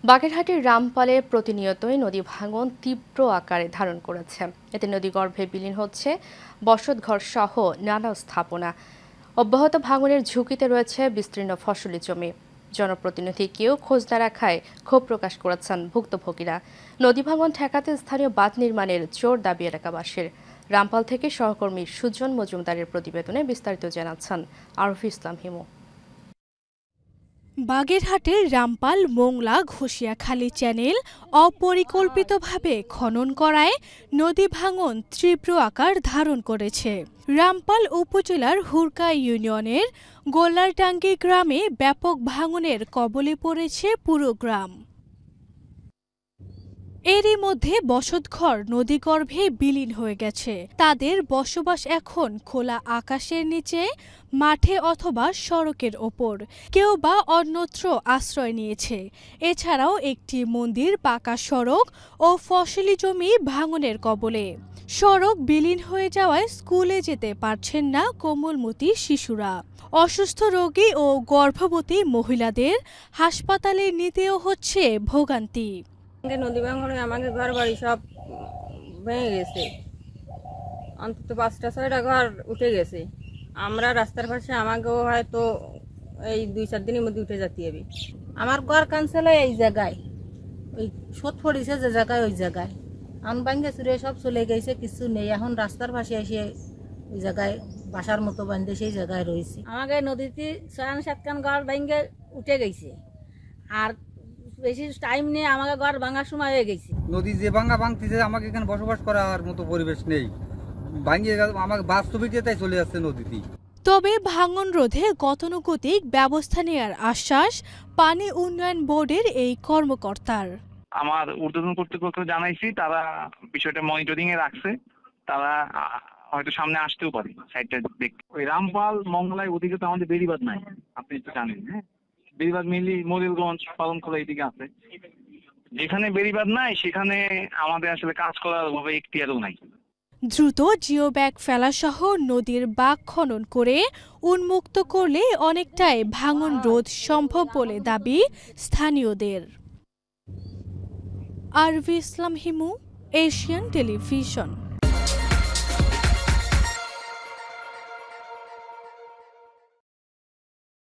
বাগেরহাটের রামপালে প্রতিনিয়তই নদী ভাঙন তীব্র আকারে ধারণ করেছে। এতে নদীগর্ভে বিলীন হচ্ছে বসতঘর সহ নানা স্থাপনা। অব্যাহত ভাঙনের ঝুঁকিতে রয়েছে বিস্তীর্ণ ফসলি জমি। জনপ্রতিনিধি কেউ খোঁজ না রাখায় ক্ষোভ প্রকাশ করেছেন ভুক্তভোগীরা। নদী ভাঙন ঠেকাতে স্থানীয় বাঁধ নির্মাণের জোর দাবি এলাকাবাসীর। রামপাল থেকে সহকর্মী সুজন মজুমদারের প্রতিবেদনে বিস্তারিত জানাচ্ছেন আরফি ইসলাম হিমু। বাগেরহাটের রামপাল মোংলা ঘষিয়াখালী চ্যানেল অপরিকল্পিতভাবে খনন করায় নদী ভাঙন তীব্র আকার ধারণ করেছে। রামপাল উপজেলার হুরকা ইউনিয়নের গোল্লারডাঙ্গি গ্রামে ব্যাপক ভাঙনের কবলে পড়েছে পুরো গ্রাম। এরই মধ্যে বসতঘর নদীগর্ভে বিলীন হয়ে গেছে। তাদের বসবাস এখন খোলা আকাশের নিচে, মাঠে অথবা সড়কের ওপর, কেউ বা অন্যত্র আশ্রয় নিয়েছে। এছাড়াও একটি মন্দির, পাকা সড়ক ও ফসলি জমি ভাঙনের কবলে। সড়ক বিলীন হয়ে যাওয়ায় স্কুলে যেতে পারছেন না কোমলমতি শিশুরা। অসুস্থ রোগী ও গর্ভবতী মহিলাদের হাসপাতালে নিতেও হচ্ছে ভোগান্তি। নদী ভাঙনে আমাদের ঘর বাড়ি সব ভেঙে গেছে, অন্তত 5টা-6টা ঘর উঠে গেছে। আমরা রাস্তার পাশে, আমাকেও হয়তো এই 2-4 দিনের মধ্যে উঠে যেতে হবে। আমার ঘর কানছিল এই জায়গায়, ওই সোত পড়েছে যে জায়গায়, ওই জায়গায় আন ভাঙ্গে চুরে সব চলে গেছে, কিছু নেই। এখন রাস্তার পাশে এসে ওই জায়গায় বাসার মতো বান্ধে সেই জায়গায় রয়েছে। আমাকে নদীতে 6-7খান ঘর ভাঙ্গে উঠে গেছে, আর বেশি টাইম নিয়ে আমাকে ঘর ভাঙার সময় হয়ে গেছে। নদী যে ভাঙতেছে, আমাকে এখানে বসবাস করার মতো পরিবেশ নেই। ভাঙিয়ে আমাকে বাস্তবিকতায় চলে যাচ্ছে নদীতে। তবে ভাঙন রোধে গতানুগতিক ব্যবস্থা নেওয়ার আশ্বাস পানি উন্নয়ন বোর্ডের এই কর্মকর্তার। আমার ঊর্ধ্বতন কর্তৃপক্ষ জানাইছি, তারা বিষয়টা মনিটরিং এ রাখছে। তারা হয়তো সামনে আসতেও পারে সাইডটা দেখতে। ওই রামপাল মঙ্গলায় ওদিকে তো আমাদের বেড়িবাঁধ নাই, আপনি তো জানেন। হ্যাঁ, বেড়িবাঁধ মিলি মরিলগঞ্জ, পালনখোলা এইদিকে আছে। যেখানে বেড়িবাঁধ নাই সেখানে আমাদের আসলে কাজ করার ভাবে এখতিয়ারও নাই। দ্রুত জিও ব্যাগ ফেলাসহ নদীর বাঁক খনন করে উন্মুক্ত করলে অনেকটাই ভাঙন রোধ সম্ভব বলে দাবি স্থানীয়দের। আরভি ইসলাম হিমু, এশিয়ান টেলিভিশন।